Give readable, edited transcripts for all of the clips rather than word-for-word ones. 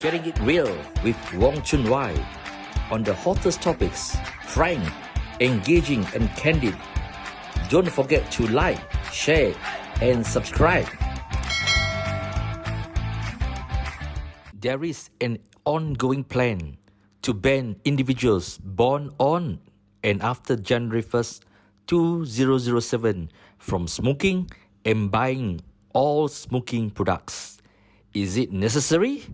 Getting it real with RealChunWai on the hottest topics, frank, engaging and candid. Don't forget to like, share and subscribe. There is an ongoing plan to ban individuals born on and after January 1st, 2007 from smoking and buying all smoking products. Is it necessary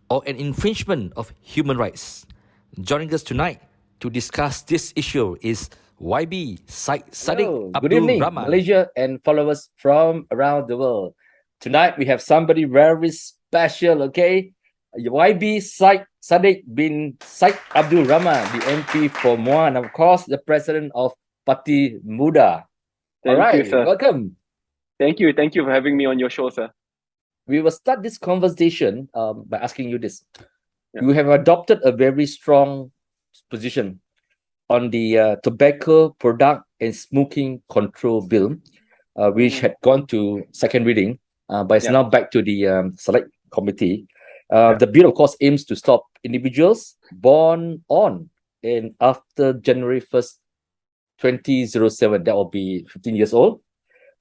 or an infringement of human rights? Joining us tonight to discuss this issue is YB Syed Saddiq Hello, good Abdul evening, Rahman. Malaysia and followers from around the world. Tonight we have somebody very special, okay? YB Syed Saddiq bin Syed Abdul Rahman, the MP for Muar, and of course the president of Parti Muda. Thank you, sir. Welcome. Thank you for having me on your show, sir. We will start this conversation by asking you this. Yeah. You have adopted a very strong position on the tobacco product and smoking control bill, which had gone to second reading, but it's now back to the select committee. The bill, of course, aims to stop individuals born on and after January 1st, 2007, that will be 15 years old,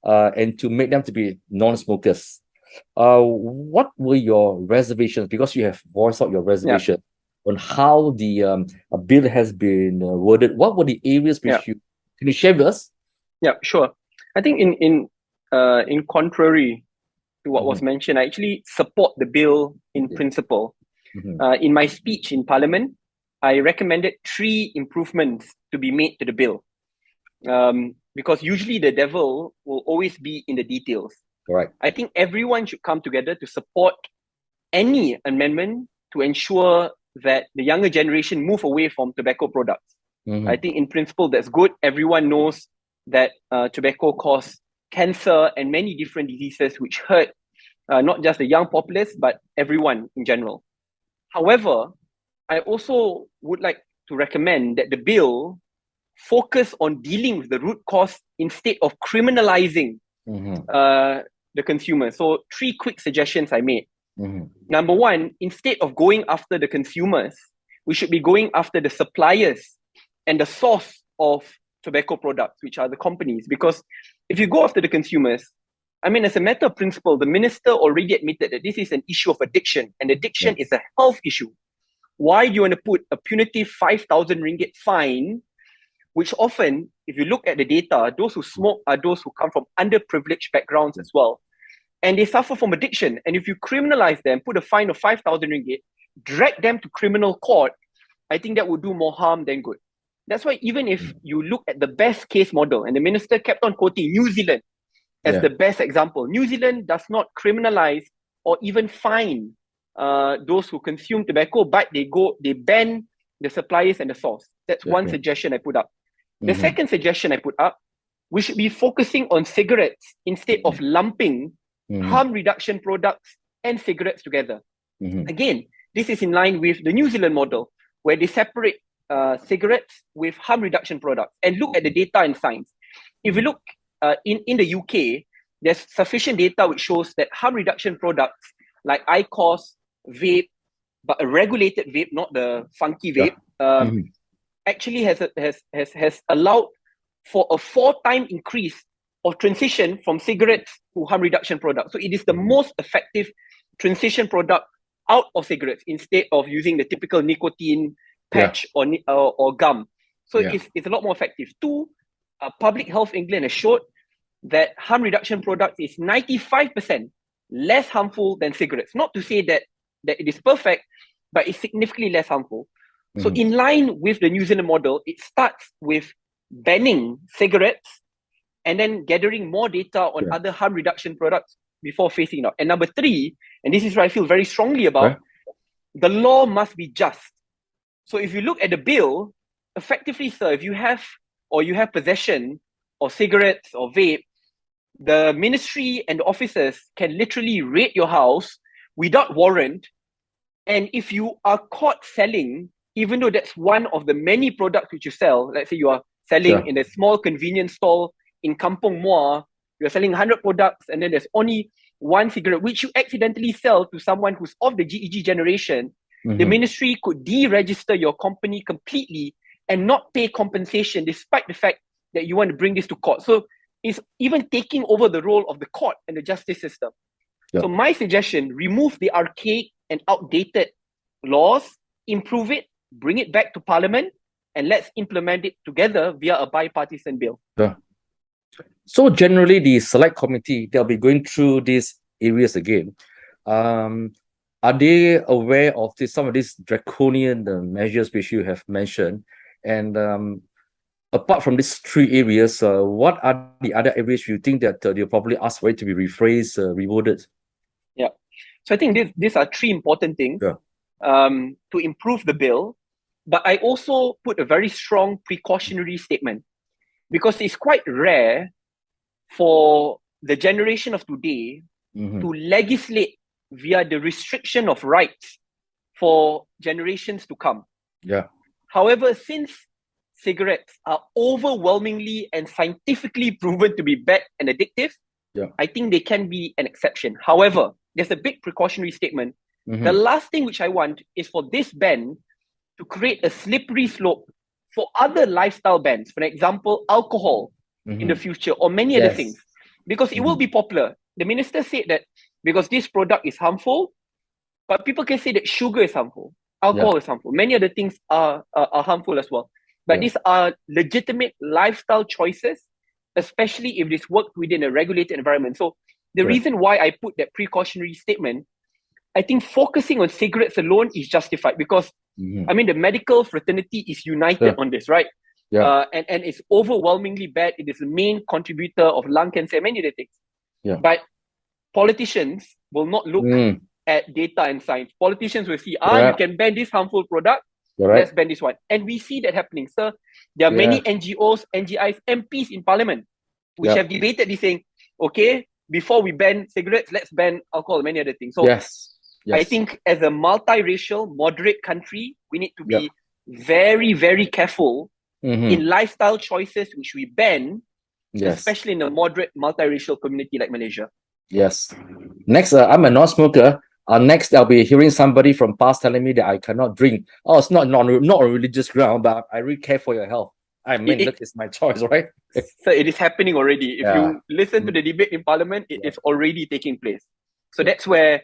and to make them to be non-smokers. What were your reservations? Because you have voiced out your reservation on how the bill has been worded. What were the areas which can you share with us? Yeah, sure. I think in contrary to what was mentioned, I actually support the bill in principle. In my speech in Parliament, I recommended 3 improvements to be made to the bill. Because usually the devil will always be in the details. Correct. I think everyone should come together to support any amendment to ensure that the younger generation move away from tobacco products. I think in principle that's good. Everyone knows that tobacco causes cancer and many different diseases which hurt not just the young populace but everyone in general. However, I also would like to recommend that the bill focus on dealing with the root cause instead of criminalizing the consumer. So 3 quick suggestions I made. Number 1, instead of going after the consumers, we should be going after the suppliers and the source of tobacco products, which are the companies. Because if you go after the consumers, I mean, as a matter of principle, the minister already admitted that this is an issue of addiction, and addiction is a health issue. Why do you want to put a punitive 5,000 ringgit fine, which often, if you look at the data, those who smoke are those who come from underprivileged backgrounds as well. And they suffer from addiction. And if you criminalize them, put a fine of 5,000 ringgit, drag them to criminal court, I think that would do more harm than good. That's why even if you look at the best case model, and the minister kept on quoting New Zealand as the best example, New Zealand does not criminalize or even fine those who consume tobacco, but they ban the suppliers and the source. That's one suggestion I put up. The second suggestion I put up, we should be focusing on cigarettes instead of lumping harm reduction products and cigarettes together. Again, this is in line with the New Zealand model, where they separate cigarettes with harm reduction products and look at the data and science. If you look in the UK, there's sufficient data which shows that harm reduction products like IQOS, vape, but a regulated vape, not the funky vape, actually has allowed for a 4-time increase of transition from cigarettes to harm reduction products. So it is the most effective transition product out of cigarettes instead of using the typical nicotine patch or gum. So it's a lot more effective. 2, Public Health England has showed that harm reduction products is 95% less harmful than cigarettes. Not to say that it is perfect, but it's significantly less harmful. So in line with the New Zealand model, it starts with banning cigarettes and then gathering more data on other harm reduction products before phasing out. And number 3, and this is what I feel very strongly about, the law must be just. So if you look at the bill, effectively, sir, if you have possession of cigarettes or vape, the ministry and the officers can literally raid your house without warrant. And if you are caught selling, even though that's one of the many products which you sell, let's say you are selling in a small convenience store in Kampung Muar, you're selling 100 products and then there's only one cigarette, which you accidentally sell to someone who's of the GEG generation, the ministry could deregister your company completely and not pay compensation despite the fact that you want to bring this to court. So it's even taking over the role of the court and the justice system. Yeah. So my suggestion, remove the archaic and outdated laws, improve it, bring it back to Parliament, and let's implement it together via a bipartisan bill. Yeah. So generally, the select committee, they'll be going through these areas again. Are they aware of some of these draconian measures which you have mentioned? And apart from these three areas, what are the other areas you think that they'll probably ask for it to be rephrased, reworded? Yeah. So I think these are three important things to improve the bill. But I also put a very strong precautionary statement, because it's quite rare for the generation of today to legislate via the restriction of rights for generations to come. Yeah. However, since cigarettes are overwhelmingly and scientifically proven to be bad and addictive, I think they can be an exception. However, there's a big precautionary statement. The last thing which I want is for this ban to create a slippery slope for other lifestyle bans, for example, alcohol in the future, or many other things, because it will be popular. The minister said that because this product is harmful, but people can say that sugar is harmful, alcohol is harmful, many other things are harmful as well. But these are legitimate lifestyle choices, especially if this worked within a regulated environment. So the reason why I put that precautionary statement, I think focusing on cigarettes alone is justified, because I mean, the medical fraternity is united on this, right? And it's overwhelmingly bad. It is the main contributor of lung cancer and many other things. But politicians will not look at data and science. Politicians will see, you can ban this harmful product, let's ban this one. And we see that happening. So there are many NGOs, NGIs, MPs in Parliament which have debated this, saying, okay, before we ban cigarettes, let's ban alcohol and many other things. So I think as a multiracial, moderate country, we need to be very, very careful in lifestyle choices which we ban, especially in a moderate multiracial community like Malaysia. Yes. Next, I'm a non-smoker. Next, I'll be hearing somebody from past telling me that I cannot drink. Oh, it's not on religious ground, but I really care for your health. I mean, look, it's my choice, right? So it is happening already. If you listen to the debate in Parliament, it is already taking place. So that's where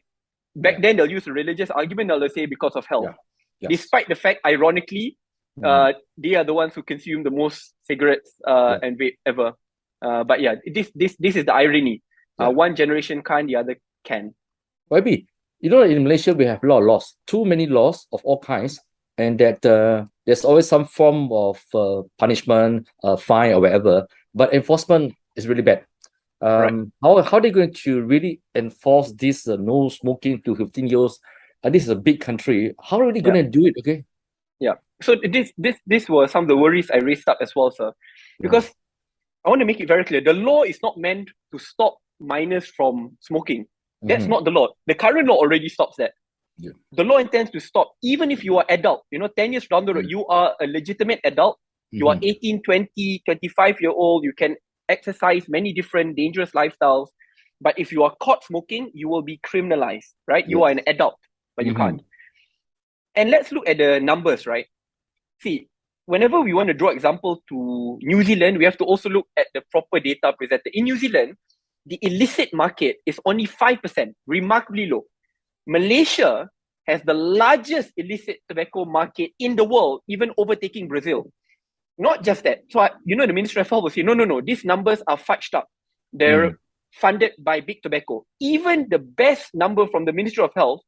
back then they'll use a religious argument, they'll say because of health. Despite the fact, ironically, they are the ones who consume the most cigarettes and vape ever. But yeah, this is the irony. One generation can't, the other can. Maybe, you know, in Malaysia, we have a lot of laws, too many laws of all kinds, and that there's always some form of punishment, fine or whatever, but enforcement is really bad. How are they going to really enforce this no smoking to 15 years? This is a big country. How are they going to do it? Okay. Yeah. So this were some of the worries I raised up as well, sir. Because I want to make it very clear. The law is not meant to stop minors from smoking. That's not the law. The current law already stops that. The law intends to stop, even if you are adult, 10 years down the road, you are a legitimate adult, you are 18, 20, 25-year-old, you can exercise many different dangerous lifestyles. But if you are caught smoking, you will be criminalized, right? You are an adult, but you can't. And let's look at the numbers, right? See, whenever we want to draw example to New Zealand, we have to also look at the proper data presented. In New Zealand, the illicit market is only 5%, remarkably low. Malaysia has the largest illicit tobacco market in the world, even overtaking Brazil. Not just that. So, the Ministry of Health will say, no, these numbers are fudged up. They're funded by big tobacco. Even the best number from the Ministry of Health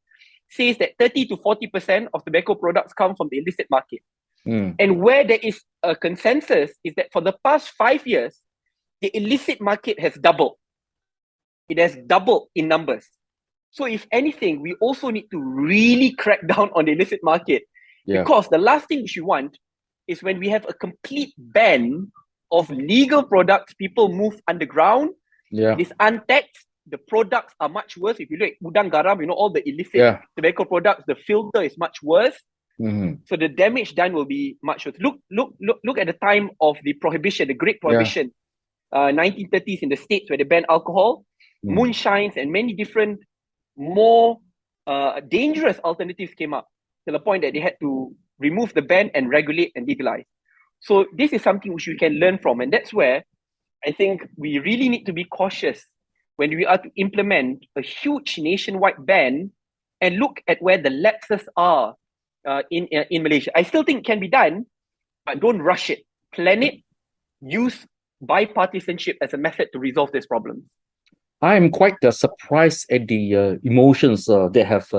says that 30 to 40% of tobacco products come from the illicit market. And where there is a consensus is that for the past 5 years, the illicit market has doubled. It has doubled in numbers. So if anything, we also need to really crack down on the illicit market. Because the last thing which we want is when we have a complete ban of legal products, people move underground. This untaxed, the products are much worse. If you look at udang garam, all the illicit tobacco products, the filter is much worse. So the damage done will be much worse. Look at the time of the prohibition, the Great Prohibition, 1930s in the States where they banned alcohol. moonshines, and many different more dangerous alternatives came up to the point that they had to remove the ban and regulate and legalize. So this is something which we can learn from, and that's where I think we really need to be cautious when we are to implement a huge nationwide ban and look at where the lapses are in Malaysia. I still think it can be done, but don't rush it. Plan it, use bipartisanship as a method to resolve this problem. I am quite surprised at the emotions that have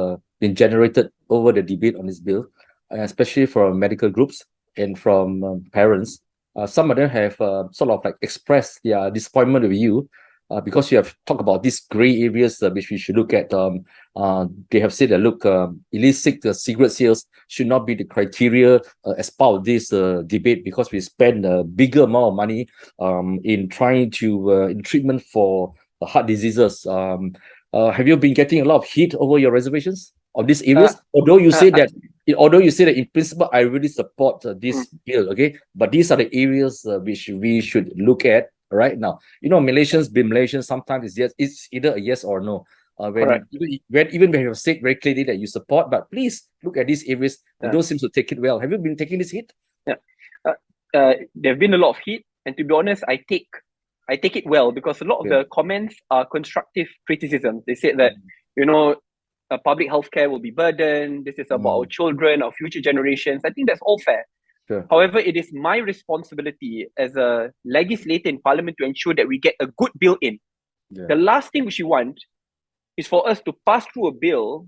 been generated over the debate on this bill, especially from medical groups and from parents. Some of them have sort of like expressed their disappointment with you because you have talked about these gray areas which we should look at. They have said that, look, illicit cigarette sales should not be the criteria as part of this debate, because we spend a bigger amount of money in trying to in treatment for heart diseases. Have you been getting a lot of heat over your reservations on these areas? Although you say that in principle, I really support this bill, okay? But these are the areas which we should look at right now. You know, Malaysians being Malaysians, sometimes it's either a yes or no. Even when you have said very clearly that you support, but please look at these areas. You don't seem to take it well. Have you been taking this heat? There have been a lot of heat, and to be honest, I take it well, because a lot of the comments are constructive criticism. They said that, public healthcare will be burdened. This is about our children, our future generations. I think that's all fair. Sure. However, it is my responsibility as a legislator in Parliament to ensure that we get a good bill in. The last thing which we want is for us to pass through a bill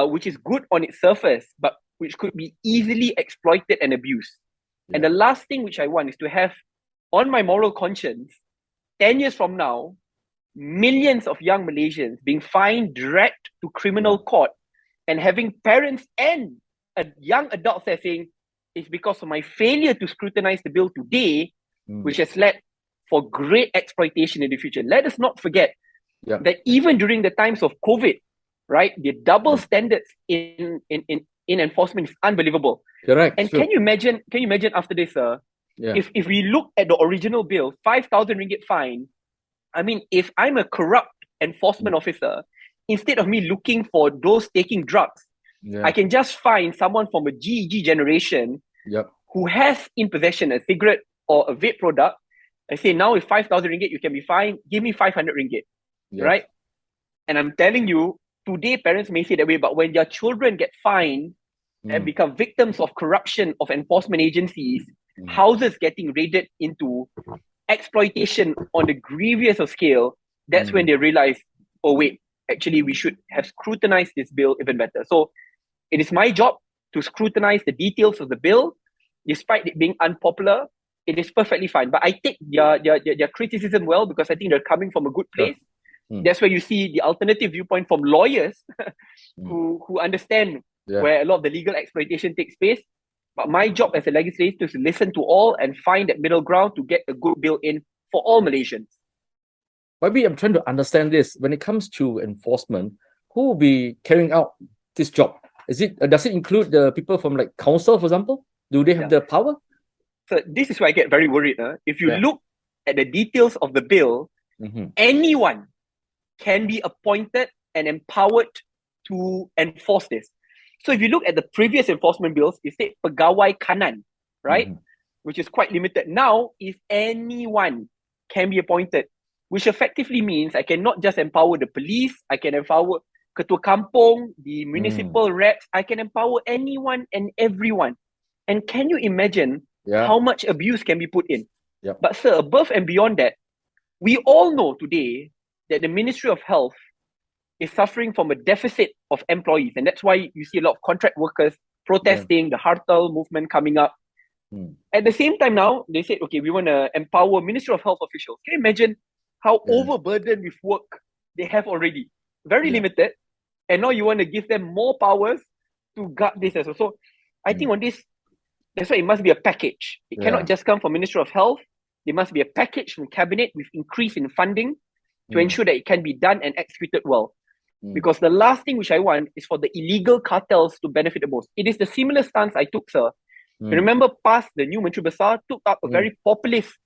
which is good on its surface, but which could be easily exploited and abused. And the last thing which I want is to have on my moral conscience, 10 years from now, millions of young Malaysians being fined, dragged to criminal court, and having parents and young adults there saying, it's because of my failure to scrutinize the bill today, which has led for great exploitation in the future. Let us not forget that even during the times of COVID, right, the double standards in enforcement is unbelievable. Correct. And can you imagine after this, if we look at the original bill, 5,000 ringgit fine, I mean, if I'm a corrupt enforcement officer, instead of me looking for those taking drugs, I can just find someone from a GEG generation who has in possession a cigarette or a vape product. I say, now with 5,000 ringgit, you can be fined, give me 500 ringgit, right? And I'm telling you, today parents may say that way, but when their children get fined and become victims of corruption of enforcement agencies, houses getting raided into exploitation on the grievous of scale, that's when they realize, oh wait, actually we should have scrutinized this bill even better. So it is my job to scrutinize the details of the bill, despite it being unpopular. It is perfectly fine. But I take their criticism well, because I think they're coming from a good place. That's where you see the alternative viewpoint from lawyers who understand where a lot of the legal exploitation takes place. But my job as a legislator is to listen to all and find that middle ground to get a good bill in for all Malaysians. Maybe I'm trying to understand this. When it comes to enforcement, who will be carrying out this job? Does it include the people from like council, for example? Do they have the power? So this is where I get very worried. If you look at the details of the bill, anyone can be appointed and empowered to enforce this. So if you look at the previous enforcement bills, it said pegawai kanan, right? Which is quite limited. Now, if anyone can be appointed, which effectively means I cannot just empower the police, I can empower ketua kampung, the municipal reps, I can empower anyone and everyone. And can you imagine how much abuse can be put in? But sir, above and beyond that, we all know today that the Ministry of Health is suffering from a deficit of employees. And that's why you see a lot of contract workers protesting, the Hartal movement coming up. At the same time now, they said, okay, we want to empower Ministry of Health officials. Can you imagine how overburdened with work they have already? Very limited. And now you want to give them more powers to guard this as well. So I think on this, that's why it must be a package. It cannot just come from Ministry of Health. There must be a package from Cabinet with increase in funding to ensure that it can be done and executed well. Because the last thing which I want is for the illegal cartels to benefit the most. It is the similar stance I took, sir. You remember past the new Menteri Besar took up a very populist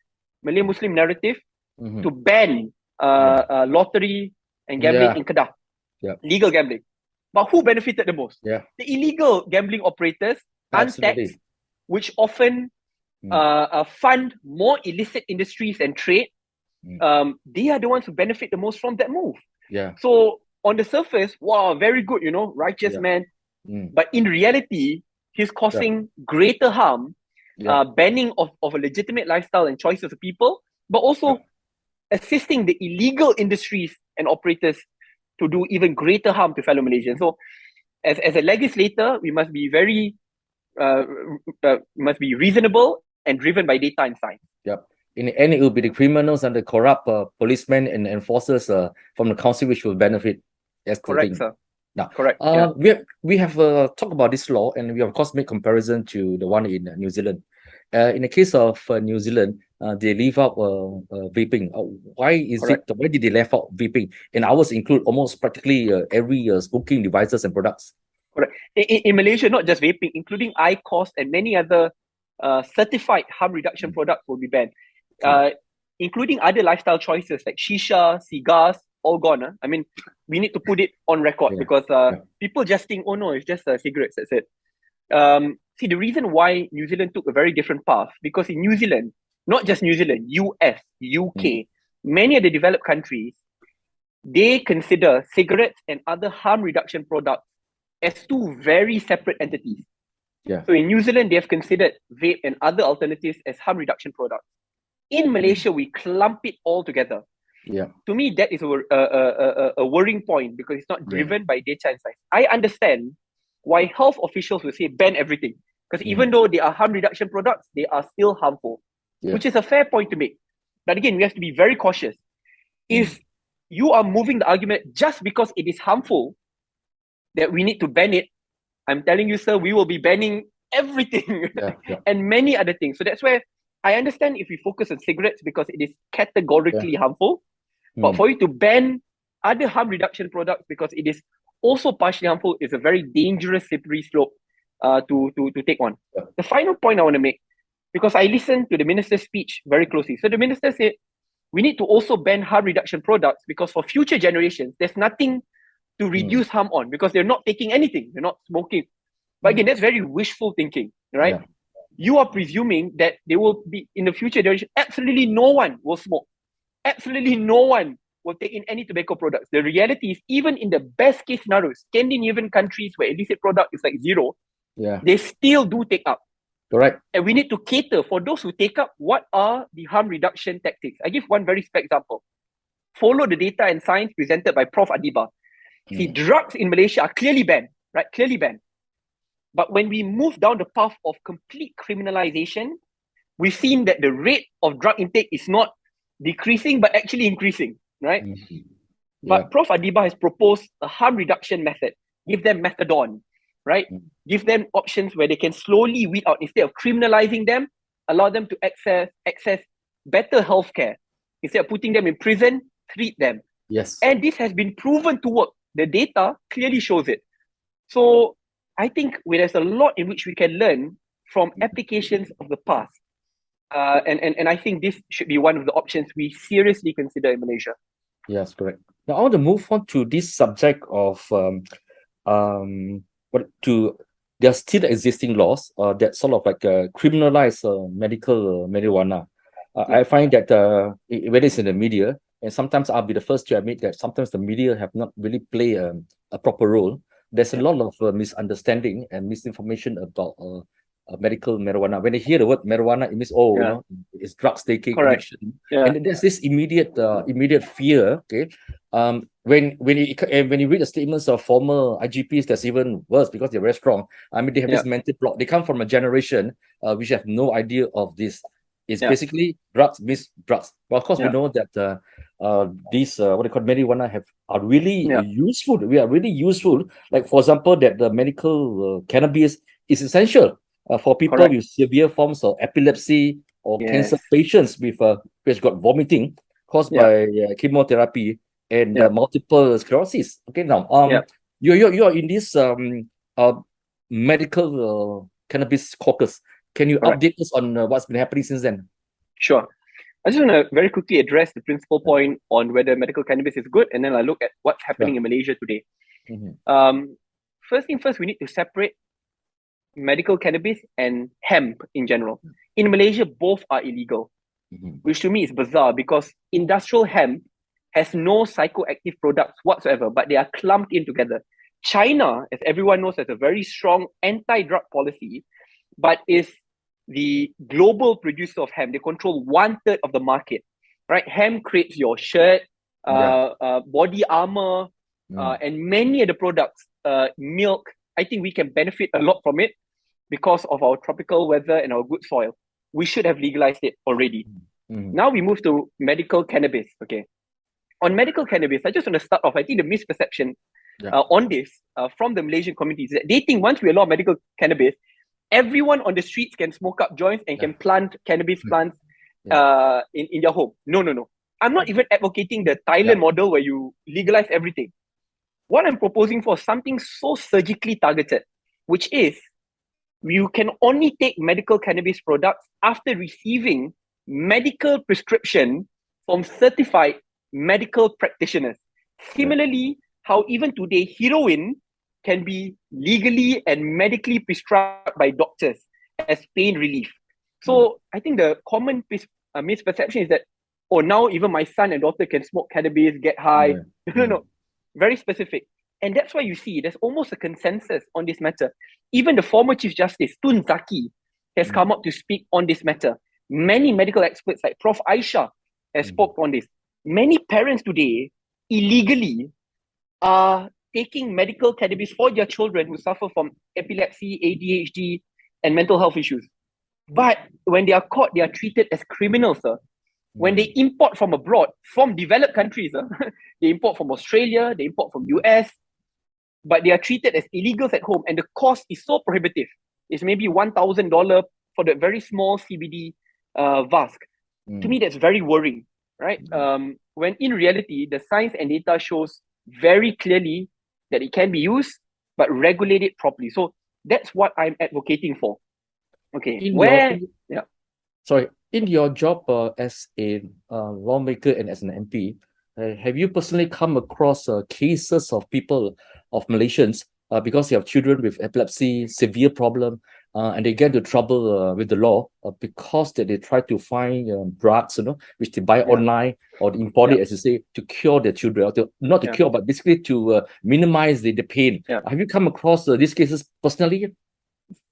Malay Muslim narrative to ban lottery and gambling in Kedah. Legal gambling. But who benefited the most? The illegal gambling operators, untaxed, which often fund more illicit industries and trade. They are the ones who benefit the most from that move. So on the surface, wow, very good, righteous man. But in reality, he's causing greater harm, banning of a legitimate lifestyle and choices of people, but also assisting the illegal industries and operators to do even greater harm to fellow Malaysians. So as a legislator, we must be very must be reasonable and driven by data and science. In the end, it will be the criminals and the corrupt policemen and enforcers from the council which will benefit. That's correct, sir. Now, correct. We have talked about this law, and we of course make comparison to the one in New Zealand. In the case of New Zealand, they leave out vaping. Why did they leave out vaping? And ours include almost practically every smoking devices and products. Correct. In Malaysia, not just vaping, including IQOS and many other certified harm reduction products will be banned. Including other lifestyle choices like shisha, cigars, all gone. I mean, we need to put it on record because people just think, oh no, it's just cigarettes, that's it. See, the reason why New Zealand took a very different path, because in New Zealand, not just New Zealand, US, UK, many of the developed countries, they consider cigarettes and other harm reduction products as two very separate entities. So in New Zealand, they have considered vape and other alternatives as harm reduction products. In Malaysia, we clump it all together. To me, that is a worrying point because it's not driven by data and science. I understand why health officials will say ban everything. Because even though they are harm reduction products, they are still harmful, which is a fair point to make. But again, we have to be very cautious. If you are moving the argument just because it is harmful, that we need to ban it, I'm telling you, sir, we will be banning everything and many other things. So that's where I understand if we focus on cigarettes because it is categorically harmful. But for you to ban other harm reduction products because it is also partially harmful is a very dangerous slippery slope to take on. The final point I want to make, because I listened to the minister's speech very closely. So the minister said, we need to also ban harm reduction products because for future generations, there's nothing to reduce harm on because they're not taking anything. They're not smoking. But again, that's very wishful thinking, right? You are presuming that there will be, in the future generation, absolutely no one will smoke. Absolutely no one will take in any tobacco products. The reality is, even in the best case scenario, Scandinavian countries where illicit product is like zero, they still do take up. Correct. And we need to cater for those who take up. What are the harm reduction tactics? I give one very specific example. Follow the data and science presented by Prof. Adiba. See, drugs in Malaysia are clearly banned, right? Clearly banned. But when we move down the path of complete criminalization, we've seen that the rate of drug intake is not decreasing, but actually increasing, right? But Prof. Adiba has proposed a harm reduction method. Give them methadone, right? Give them options where they can slowly weed out. Instead of criminalizing them, allow them to access better healthcare. Instead of putting them in prison, treat them. And this has been proven to work. The data clearly shows it. So I think there's a lot in which we can learn from applications of the past. And I think this should be one of the options we seriously consider in Malaysia. Yes, correct. Now I want to move on to this subject of there are still existing laws that sort of like criminalize medical marijuana. I find that when it's in the media, and sometimes I'll be the first to admit that sometimes the media have not really played a proper role. There's a lot of misunderstanding and misinformation about medical marijuana. When they hear the word marijuana, it means it's drugs taking addiction, and there's this immediate fear. Okay, when you read the statements of former IGPs, that's even worse because they're very strong. I mean, they have this mental block. They come from a generation which have no idea of this. It's basically drugs means drugs. But of course, we know that these what they call marijuana are really useful. We are really useful. Like for example, that the medical cannabis is essential for people with severe forms of epilepsy or cancer patients with which got vomiting caused by chemotherapy and multiple sclerosis. Okay, now you're in this medical cannabis caucus. Can you update us on what's been happening since then? Sure. I just want to very quickly address the principal point on whether medical cannabis is good, and then I look at what's happening in Malaysia today. First thing first, we need to separate medical cannabis and hemp in general. In Malaysia, both are illegal, which to me is bizarre because industrial hemp has no psychoactive products whatsoever, but they are clumped in together. China, as everyone knows, has a very strong anti-drug policy, but is the global producer of hemp. They control 1/3 of the market, right? Hemp creates your shirt, body armor, and many of the products, milk. I think we can benefit a lot from it because of our tropical weather and our good soil. We should have legalized it already. Now we move to medical cannabis. Okay. On medical cannabis, I just want to start off. I think the misperception on this from the Malaysian community is that they think once we allow medical cannabis, everyone on the streets can smoke up joints and can plant cannabis plants in their home. No. I'm not even advocating the Thailand model where you legalize everything. What I'm proposing for is something so surgically targeted, which is you can only take medical cannabis products after receiving medical prescription from certified medical practitioners. Similarly, how even today heroin can be legally and medically prescribed by doctors as pain relief. So I think the common misperception is that, oh, now even my son and daughter can smoke cannabis, get high. No. Very specific. And that's why you see there's almost a consensus on this matter. Even the former Chief Justice, Tun Zaki, has come up to speak on this matter. Many medical experts like Prof. Aisha has spoke on this. Many parents today illegally are taking medical cannabis for their children who suffer from epilepsy, ADHD, and mental health issues. But when they are caught, they are treated as criminals, sir. When they import from abroad, from developed countries, they import from Australia, they import from US, but they are treated as illegals at home, and the cost is so prohibitive. It's maybe $1,000 for the very small CBD Vask. To me, that's very worrying, right? When in reality, the science and data shows very clearly that it can be used, but regulated properly. So that's what I'm advocating for. Okay, in your job as a lawmaker and as an MP, have you personally come across cases of people, of Malaysians, because they have children with epilepsy, severe problem, and they get into trouble with the law because they try to find drugs, which they buy online or import it, as you say, to cure their children, or not to cure, but basically to minimize the pain. Have you come across these cases personally?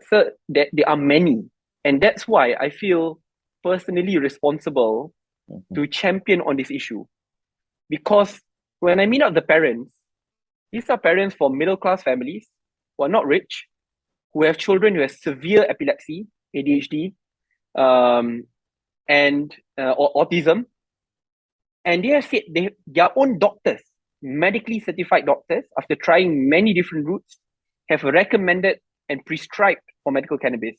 Sir, there are many, and that's why I feel personally responsible to champion on this issue. Because when I meet up the parents, these are parents from middle-class families who are not rich, who have children who have severe epilepsy, ADHD, and or autism. And they have said their own doctors, medically certified doctors, after trying many different routes, have recommended and prescribed for medical cannabis.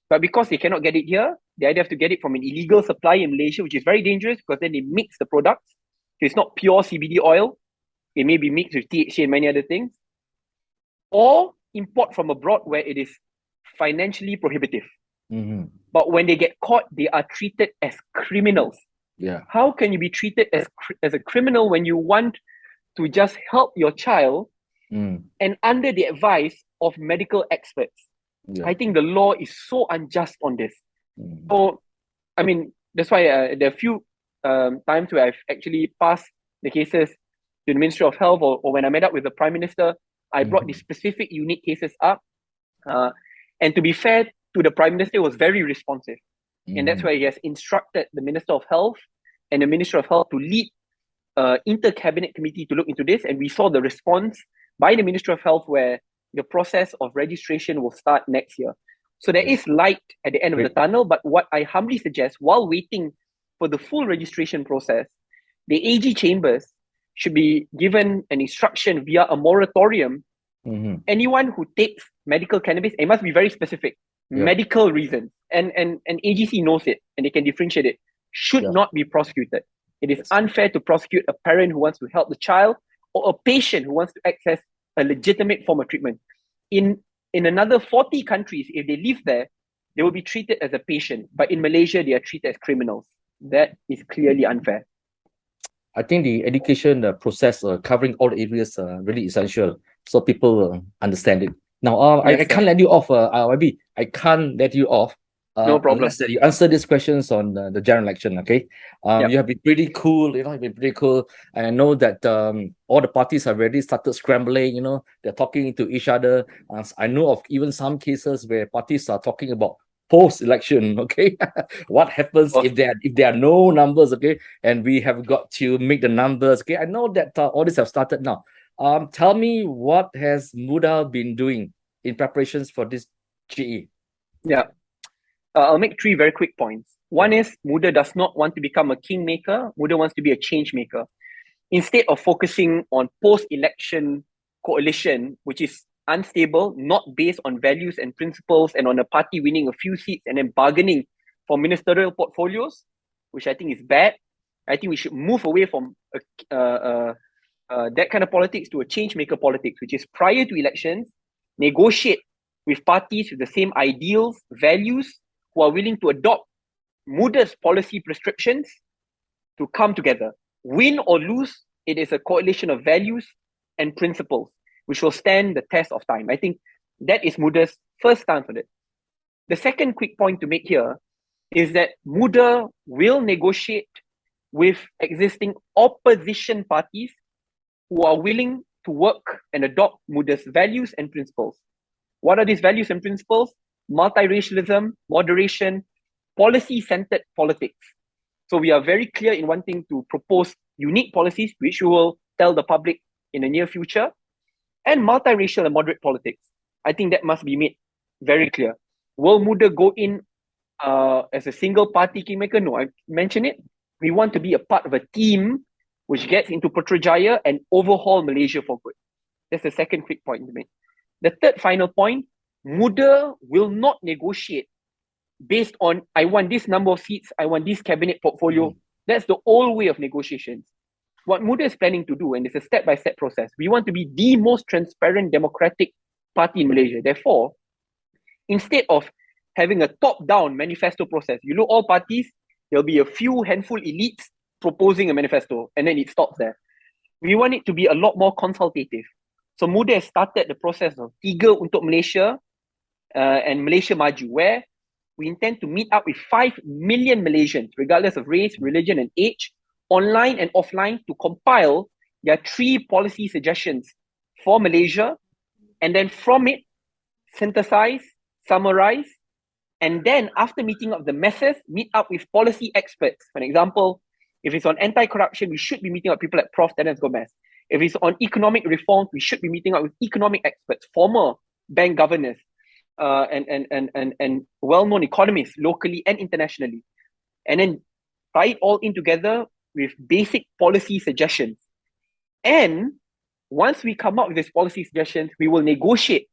But because they cannot get it here, they either have to get it from an illegal supply in Malaysia, which is very dangerous because then they mix the products. So it's not pure CBD oil. It may be mixed with THC and many other things. Or import from abroad where it is financially prohibitive. But when they get caught, they are treated as criminals. How can you be treated as a criminal when you want to just help your child and under the advice of medical experts? I think the law is so unjust on this. So, I mean, that's why there are a few times where I've actually passed the cases to the Ministry of Health, or when I met up with the Prime Minister, I brought these specific unique cases up. And to be fair to the Prime Minister, was very responsive. And that's why he has instructed the Minister of Health and the Minister of Health to lead inter-cabinet committee to look into this. And we saw the response by the Ministry of Health where the process of registration will start next year. So there is light at the end of the tunnel, but what I humbly suggest, while waiting for the full registration process, the AG chambers should be given an instruction via a moratorium. Anyone who takes medical cannabis, it must be very specific, medical reasons, and AGC knows it, and they can differentiate it, should not be prosecuted. It is unfair to prosecute a parent who wants to help the child or a patient who wants to access a legitimate form of treatment. In another 40 countries, if they live there, they will be treated as a patient. But in Malaysia, they are treated as criminals. That is clearly unfair. I think the education process covering all areas really essential so people understand it. Now, I Yes, sir. can't let you off, YB. I can't let you off No problem. unless that you answer these questions on the general election, okay? Yep. You have been pretty cool, you've been pretty cool. And I know that all the parties have already started scrambling, they're talking to each other. I know of even some cases where parties are talking about post-election, okay? What happens if there are no numbers, okay? And we have got to make the numbers, okay? I know that all this have started now. Tell me, what has Muda been doing in preparations for this GE? Yeah. I'll make 3 very quick points. One is Muda does not want to become a kingmaker. Muda wants to be a change maker. Instead of focusing on post-election coalition, which is unstable, not based on values and principles, and on a party winning a few seats and then bargaining for ministerial portfolios, which I think is bad. I think we should move away from that kind of politics to a change maker politics, which is prior to elections, negotiate with parties with the same ideals, values, who are willing to adopt Muda's policy prescriptions to come together. Win or lose, it is a coalition of values and principles which will stand the test of time. I think that is Muda's first stance on it. The second quick point to make here is that Muda will negotiate with existing opposition parties who are willing to work and adopt Muda's values and principles. What are these values and principles? Multiracialism, moderation, policy-centered politics. So we are very clear in wanting to propose unique policies, which we will tell the public in the near future, and multiracial and moderate politics. I think that must be made very clear. Will Muda go in as a single party kingmaker? No, I mentioned it. We want to be a part of a team which gets into Putrajaya and overhaul Malaysia for good. That's the second quick point to make. The third final point, Muda will not negotiate based on, I want this number of seats, I want this cabinet portfolio. That's the old way of negotiations. What Muda is planning to do, and it's a step-by-step process, we want to be the most transparent democratic party in Malaysia. Therefore, instead of having a top-down manifesto process, you look all parties, there'll be a few handful elites proposing a manifesto, and then it stops there. We want it to be a lot more consultative. So Muda has started the process of Tiga untuk Malaysia and Malaysia Maju, where we intend to meet up with 5 million Malaysians, regardless of race, religion, and age, online and offline, to compile their 3 policy suggestions for Malaysia, and then from it, synthesize, summarize, and then after meeting up the masses, meet up with policy experts. For example, if it's on anti-corruption, we should be meeting up people like Prof. Dennis Gomez. If it's on economic reform, we should be meeting up with economic experts, former bank governors, and well-known economists locally and internationally, and then tie it all in together with basic policy suggestions. And once we come up with these policy suggestions, we will negotiate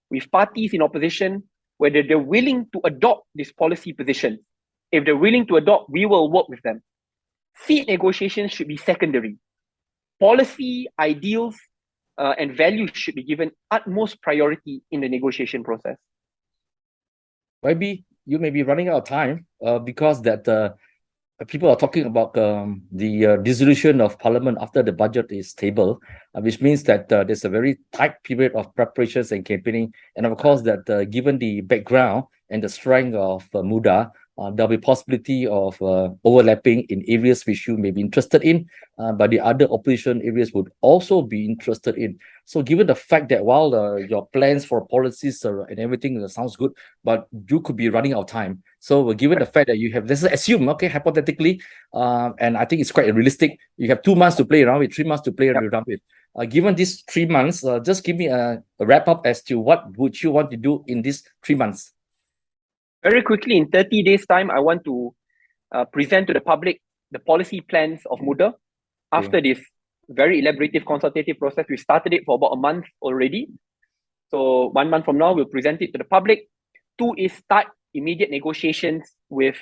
with parties in opposition whether they're willing to adopt these policy positions. If they're willing to adopt, we will work with them. Seat negotiations should be secondary. Policy, ideals, and values should be given utmost priority in the negotiation process. Maybe you may be running out of time because that people are talking about the dissolution of parliament after the budget is tabled, which means that there's a very tight period of preparations and campaigning. And of course, that given the background and the strength of Muda, there'll be possibility of overlapping in areas which you may be interested in, but the other opposition areas would also be interested in. So given the fact that while your plans for policies and everything sounds good, but you could be running out of time. So given the fact that you have, let's assume, okay, hypothetically, and I think it's quite realistic, you have 2 months to play around with, 3 months to play around with. Given these 3 months, just give me a wrap up as to what would you want to do in these 3 months. Very quickly, in 30 days' time, I want to present to the public the policy plans of Muda. After this very elaborative consultative process, we started it for about a month already. So 1 month from now, we'll present it to the public. 2 is start immediate negotiations with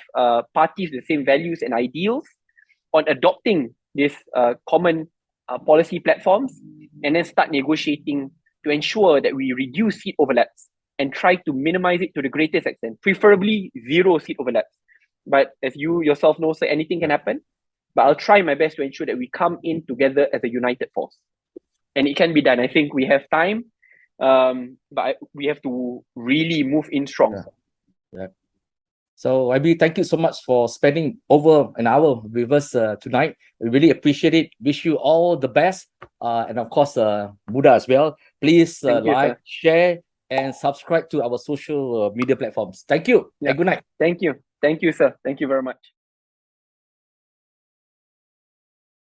parties with the same values and ideals on adopting this common policy platforms, and then start negotiating to ensure that we reduce seat overlaps and try to minimize it to the greatest extent, preferably 0 seat overlaps. but as you yourself know, sir, anything can happen. But I'll try my best to ensure that we come in together as a united force. And it can be done. I think we have time, but we have to really move in strong. Yeah. So, IB, thank you so much for spending over an hour with us tonight. We really appreciate it. Wish you all the best. And of course, Muda as well. Please like, share, and subscribe to our social media platforms. Thank you. And good night. Thank you. Thank you, sir. Thank you very much.